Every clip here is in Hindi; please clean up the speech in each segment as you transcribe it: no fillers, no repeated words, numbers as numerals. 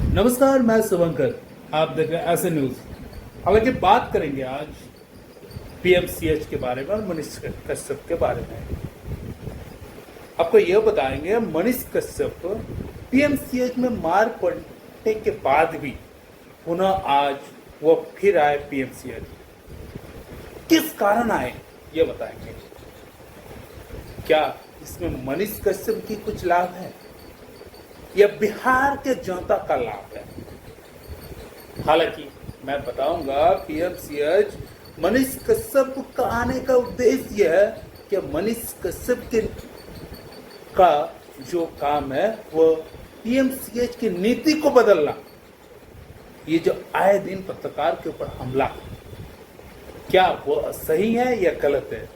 नमस्कार, मैं शुभंकर। आप देख रहे हैं ऐसे न्यूज। हालांकि बात करेंगे आज पीएमसीएच के बारे में और मनीष कश्यप के बारे में। आपको यह बताएंगे मनीष कश्यप पीएमसीएच में मार पड़ने के बाद भी पुनः आज वो फिर आए पीएमसीएच। किस कारण आए ये बताएंगे। क्या इसमें मनीष कश्यप की कुछ लाभ है या बिहार के जनता का लाभ है? हालांकि मैं बताऊंगा पीएमसीएच मनीष कश्यप का आने का उद्देश्य यह है कि मनीष कश्यप के का जो काम है वो पीएमसीएच की नीति को बदलना। ये जो आए दिन पत्रकार के ऊपर हमला, क्या वो सही है या गलत है?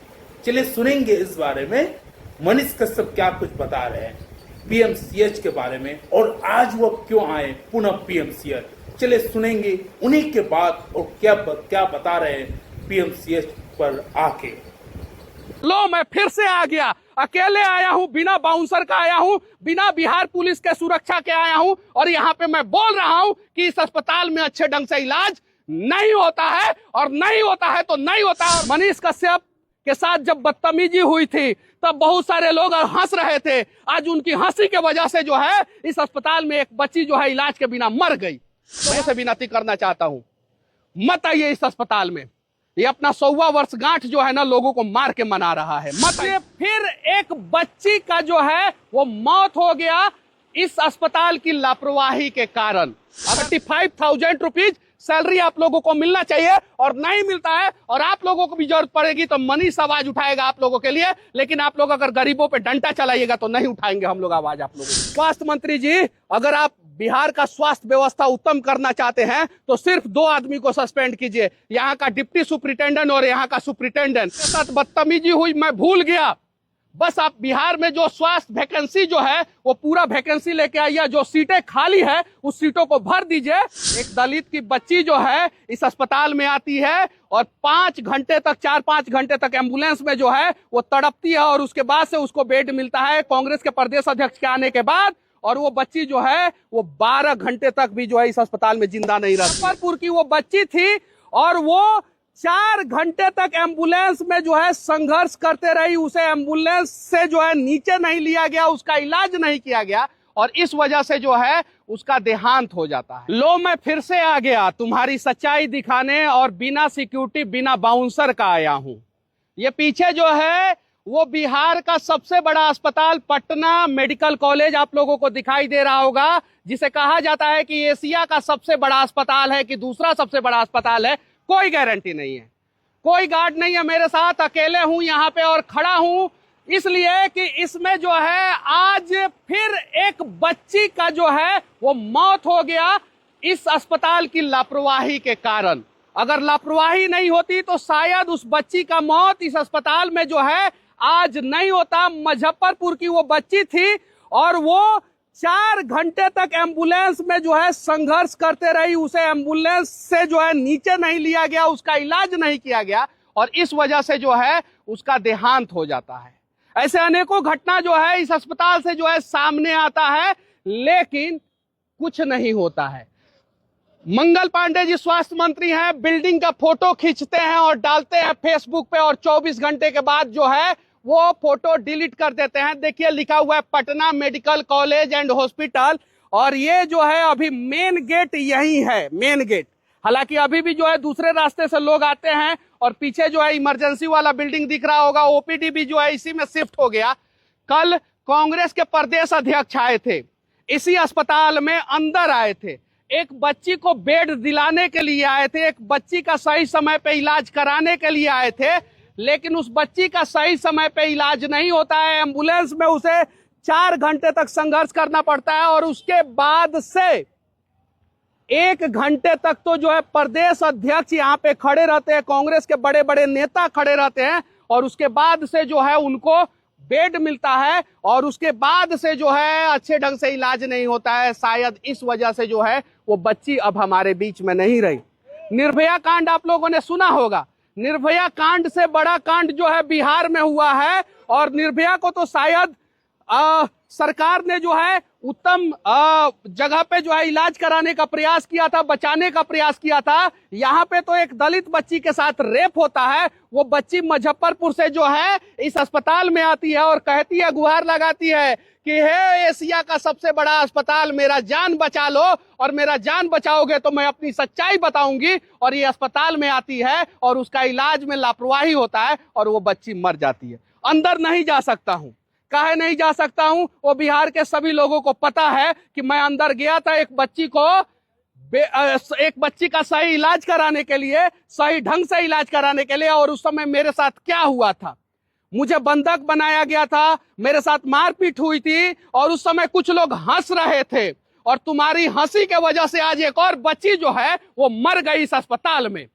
चलिए सुनेंगे इस बारे में मनीष कश्यप क्या कुछ बता रहे हैं पीएमसीएच के बारे में और आज वो क्यों आए पुनः पीएमसीएच। चलिए सुनेंगे उन्हीं के बाद और क्या बता रहे हैं पीएमसीएच पर आके। लो, मैं फिर से आ गया। अकेले आया हूँ, बिना बाउंसर का आया हूँ, बिना बिहार पुलिस के सुरक्षा के आया हूँ और यहाँ पे मैं बोल रहा हूँ कि इस अस्पताल में अच्छे ढंग से इलाज नहीं होता है और नहीं होता है तो नहीं होता है। मनीष कश्यप के साथ जब बदतमीजी हुई थी तब बहुत सारे लोग हंस रहे थे। आज उनकी हंसी के वजह से जो है इस अस्पताल में एक बच्ची जो है इलाज के बिना मर गई। तो मैं से विनती करना चाहता हूँ, मत आइए इस अस्पताल में। ये अपना 100वां वर्षगांठ जो है ना लोगों को मार के मना रहा है। मत ये फिर एक बच्ची का जो है वो मौत हो गया इस अस्पताल की लापरवाही के कारण। 35,000 रुपीज सैलरी आप लोगों को मिलना चाहिए और नहीं मिलता है और आप लोगों को भी जरूरत पड़ेगी तो मनीष आवाज उठाएगा आप लोगों के लिए। लेकिन आप लोग अगर गरीबों पे डंडा चलाइएगा तो नहीं उठाएंगे हम लोग आवाज आप लोगों की। स्वास्थ्य मंत्री जी, अगर आप बिहार का स्वास्थ्य व्यवस्था उत्तम करना चाहते हैं तो सिर्फ 2 आदमी को सस्पेंड कीजिए, यहाँ का डिप्टी सुपरिटेंडेंट और यहाँ का सुपरिटेंडेंट। के साथ बदतमीजी हुई मैं भूल गया। बस आप बिहार में जो स्वास्थ्य वैकेंसी जो है वो पूरा वैकेंसी लेके आइए, जो सीटें खाली है उस सीटों को भर दीजिए। एक दलित की बच्ची जो है इस अस्पताल में आती है और 4-5 घंटे तक एम्बुलेंस में जो है वो तड़पती है और उसके बाद से उसको बेड मिलता है कांग्रेस के प्रदेश अध्यक्ष के आने के बाद। और वो बच्ची जो है वो 12 घंटे तक भी जो है इस अस्पताल में जिंदा नहीं रही। मुजफ्फरपुर की वो बच्ची थी और वो 4 घंटे तक एम्बुलेंस में जो है संघर्ष करते रही। उसे एम्बुलेंस से जो है नीचे नहीं लिया गया, उसका इलाज नहीं किया गया और इस वजह से जो है उसका देहांत हो जाता है। लो, मैं फिर से आ गया तुम्हारी सच्चाई दिखाने और बिना सिक्योरिटी बिना बाउंसर का आया हूं। ये पीछे जो है वो बिहार का सबसे बड़ा अस्पताल पटना मेडिकल कॉलेज आप लोगों को दिखाई दे रहा होगा, जिसे कहा जाता है कि एशिया का सबसे बड़ा अस्पताल है कि दूसरा सबसे बड़ा अस्पताल है। कोई गारंटी नहीं है, कोई गार्ड नहीं है मेरे साथ। अकेले हूं यहाँ पे और खड़ा हूं इसलिए कि इसमें जो है आज फिर एक बच्ची का जो है वो मौत हो गया इस अस्पताल की लापरवाही के कारण। अगर लापरवाही नहीं होती तो शायद उस बच्ची का मौत इस अस्पताल में जो है आज नहीं होता। मुजफ्फरपुर की वो बच्ची थी और वो 4 घंटे तक एम्बुलेंस में जो है संघर्ष करते रही। उसे एम्बुलेंस से जो है नीचे नहीं लिया गया, उसका इलाज नहीं किया गया और इस वजह से जो है उसका देहांत हो जाता है। ऐसे अनेकों घटना जो है इस अस्पताल से जो है सामने आता है लेकिन कुछ नहीं होता है। मंगल पांडे जी स्वास्थ्य मंत्री हैं, बिल्डिंग का फोटो खींचते हैं और डालते हैं फेसबुक पे और 24 घंटे के बाद जो है वो फोटो डिलीट कर देते हैं। देखिए लिखा हुआ है Patna medical college and hospital और ये जो है अभी मेन गेट यही है, मेन गेट। हालांकि अभी भी जो है दूसरे रास्ते से लोग आते हैं और पीछे जो है इमरजेंसी वाला बिल्डिंग दिख रहा होगा, ओपीडी भी जो है इसी में शिफ्ट हो गया। कल कांग्रेस के प्रदेश अध्यक्ष आए थे, इसी अस्पताल में अंदर आए थे, एक बच्ची को बेड दिलाने के लिए आए थे, एक बच्ची का सही समय पे इलाज कराने के लिए आए थे। लेकिन उस बच्ची का सही समय पे इलाज नहीं होता है। एम्बुलेंस में उसे 4 घंटे तक संघर्ष करना पड़ता है और उसके बाद से 1 घंटे तक तो जो है प्रदेश अध्यक्ष यहाँ पे खड़े रहते हैं, कांग्रेस के बड़े बड़े नेता खड़े रहते हैं और उसके बाद से जो है उनको बेड मिलता है और उसके बाद से जो है अच्छे ढंग से इलाज नहीं होता है। शायद इस वजह से जो है वो बच्ची अब हमारे बीच में नहीं रही। निर्भया कांड आप लोगों ने सुना होगा, निर्भया कांड से बड़ा कांड जो है बिहार में हुआ है और निर्भया को तो शायद सरकार ने जो है उत्तम जगह पे जो है इलाज कराने का प्रयास किया था, बचाने का प्रयास किया था। यहाँ पे तो एक दलित बच्ची के साथ रेप होता है। वो बच्ची मुजफ्फरपुर से जो है इस अस्पताल में आती है और कहती है, गुहार लगाती है कि हे एशिया का सबसे बड़ा अस्पताल, मेरा जान बचा लो, और मेरा जान बचाओगे तो मैं अपनी सच्चाई बताऊंगी। और ये अस्पताल में आती है और उसका इलाज में लापरवाही होता है और वो बच्ची मर जाती है। अंदर नहीं जा सकता हूं। काहे नहीं जा सकता हूं? वो बिहार के सभी लोगों को पता है कि मैं अंदर गया था एक बच्ची का सही इलाज कराने के लिए, सही ढंग से इलाज कराने के लिए। और उस समय मेरे साथ क्या हुआ था? मुझे बंधक बनाया गया था, मेरे साथ मारपीट हुई थी और उस समय कुछ लोग हंस रहे थे। और तुम्हारी हंसी के वजह से आज एक और बच्ची जो है वो मर गई इस अस्पताल में।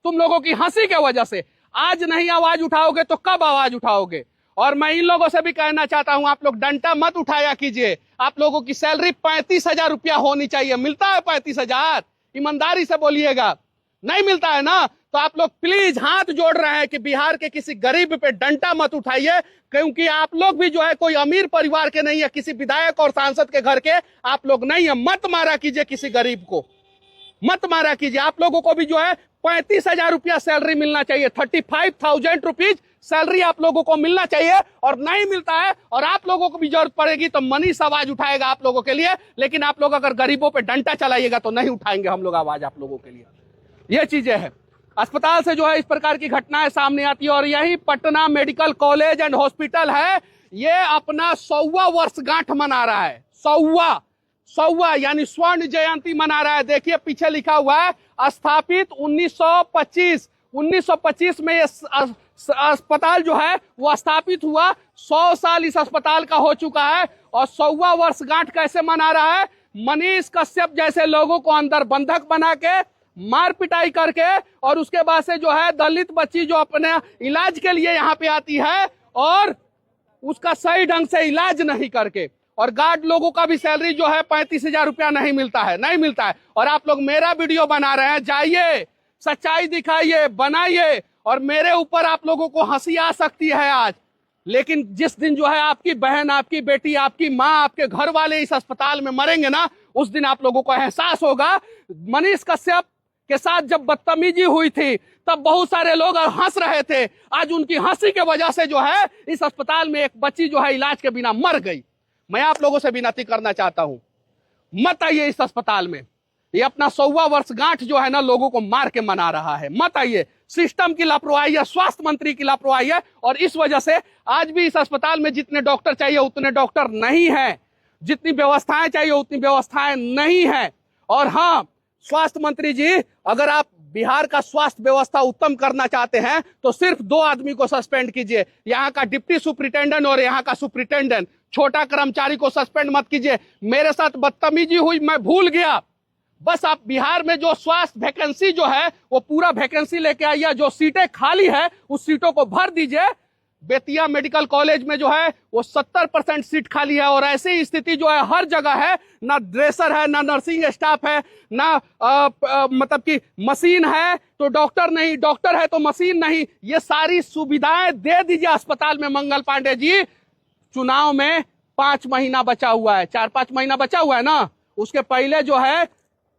तुम लोगों की हंसी के वजह से। आज नहीं आवाज उठाओगे तो कब आवाज उठाओगे? और मैं इन लोगों से भी कहना चाहता हूं, आप लोग डंडा मत उठाया कीजिए। आप लोगों की सैलरी 35,000 रुपया होनी चाहिए। मिलता है 35,000? ईमानदारी से बोलिएगा, नहीं मिलता है ना? तो आप लोग प्लीज हाथ जोड़ रहे हैं कि बिहार के किसी गरीब पे डंडा मत उठाइए, क्योंकि आप लोग भी जो है कोई अमीर परिवार के नहीं है, किसी विधायक और सांसद के घर के आप लोग नहीं है। मत मारा कीजिए किसी गरीब को, मत मारा कीजिए। आप लोगों को भी जो है 35,000 रुपया सैलरी मिलना चाहिए। 35,000 रुपीज सैलरी आप लोगों को मिलना चाहिए और नहीं मिलता है। और आप लोगों को भी जरूरत पड़ेगी तो मनीष आवाज उठाएगा आप लोगों के लिए, लेकिन आप लोग अगर गरीबों पे डंडा चलाइएगा तो नहीं उठाएंगे हम लोग आवाज आप लोगों के लिए। ये चीजें हैं। अस्पताल से जो है इस प्रकार की घटनाएं सामने आती है। और यही Patna medical college and hospital है, ये अपना 100वां वर्षगांठ मना रहा है। 100वां यानी स्वर्ण जयंती मना रहा है। देखिए पीछे लिखा हुआ है स्थापित 1925 में ये अस्पताल जो है वो स्थापित हुआ। 100 साल इस अस्पताल का हो चुका है। और 100वां वर्षगांठ कैसे मना रहा है? मनीष कश्यप जैसे लोगों को अंदर बंधक बना के, मार पिटाई करके, और उसके बाद से जो है दलित बच्ची जो अपने इलाज के लिए यहाँ पे आती है और उसका सही ढंग से इलाज नहीं करके। और गार्ड लोगों का भी सैलरी जो है 35,000 रुपया नहीं मिलता है, नहीं मिलता है। और आप लोग मेरा वीडियो बना रहे हैं, जाइए सच्चाई दिखाइए, बनाइए। और मेरे ऊपर आप लोगों को हंसी आ सकती है आज, लेकिन जिस दिन जो है आपकी बहन, आपकी बेटी, आपकी माँ, आपके घर वाले इस अस्पताल में मरेंगे ना, उस दिन आप लोगों को एहसास होगा। मनीष कश्यप के साथ जब बदतमीजी हुई थी तब बहुत सारे लोग हंस रहे थे। आज उनकी हंसी के वजह से जो है इस अस्पताल में एक बच्ची जो है इलाज के बिना मर गई। मैं आप लोगों से विनती करना चाहता हूं, मत आइए इस अस्पताल में। ये अपना 100वां वर्षगांठ जो है ना लोगों को मार के मना रहा है। मत आइए। सिस्टम की लापरवाही है, स्वास्थ्य मंत्री की लापरवाही है। और इस वजह से आज भी इस अस्पताल में जितने डॉक्टर चाहिए उतने डॉक्टर नहीं है, जितनी व्यवस्थाएं चाहिए उतनी व्यवस्थाएं नहीं है। और हाँ, स्वास्थ्य मंत्री जी, अगर आप बिहार का स्वास्थ्य व्यवस्था उत्तम करना चाहते हैं तो सिर्फ 2 आदमी को सस्पेंड कीजिए, यहाँ का डिप्टी सुपरिटेंडेंट और यहाँ का सुपरिटेंडेंट। छोटा कर्मचारी को सस्पेंड मत कीजिए। मेरे साथ बदतमीजी हुई, मैं भूल गया। बस आप बिहार में जो स्वास्थ्य वैकेंसी जो है वो पूरा वैकेंसी लेके आइए। जो सीटें खाली है उस सीटों को भर दीजिए। बेतिया मेडिकल कॉलेज में जो है वो 70% सीट खाली है। और ऐसी स्थिति जो है हर जगह है, ना ड्रेसर है, ना नर्सिंग स्टाफ है, ना मतलब कि मशीन है तो डॉक्टर नहीं, डॉक्टर है तो मशीन नहीं। ये सारी सुविधाएं दे दीजिए अस्पताल में। मंगल पांडे जी, चुनाव में 5 महीना बचा हुआ है, 4-5 महीना बचा हुआ है ना, उसके पहले जो है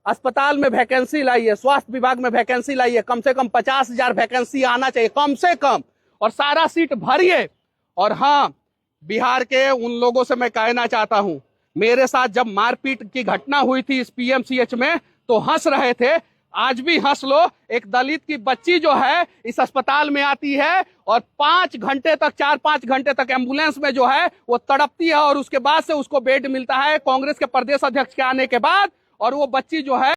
अस्पताल में वैकेंसी लाइए, स्वास्थ्य विभाग में वैकेंसी लाइए। कम से कम 50,000 वैकेंसी आना चाहिए कम से कम, और सारा सीट भरिए। और हाँ, बिहार के उन लोगों से मैं कहना चाहता हूं, मेरे साथ जब मारपीट की घटना हुई थी इस पीएमसीएच में तो हंस रहे थे, आज भी हंस लो। एक दलित की बच्ची जो है इस अस्पताल में आती है और 5 घंटे तक, 4-5 घंटे तक एम्बुलेंस में जो है वो तड़पती है और उसके बाद से उसको बेड मिलता है कांग्रेस के प्रदेश अध्यक्ष के आने के बाद। और वो बच्ची जो है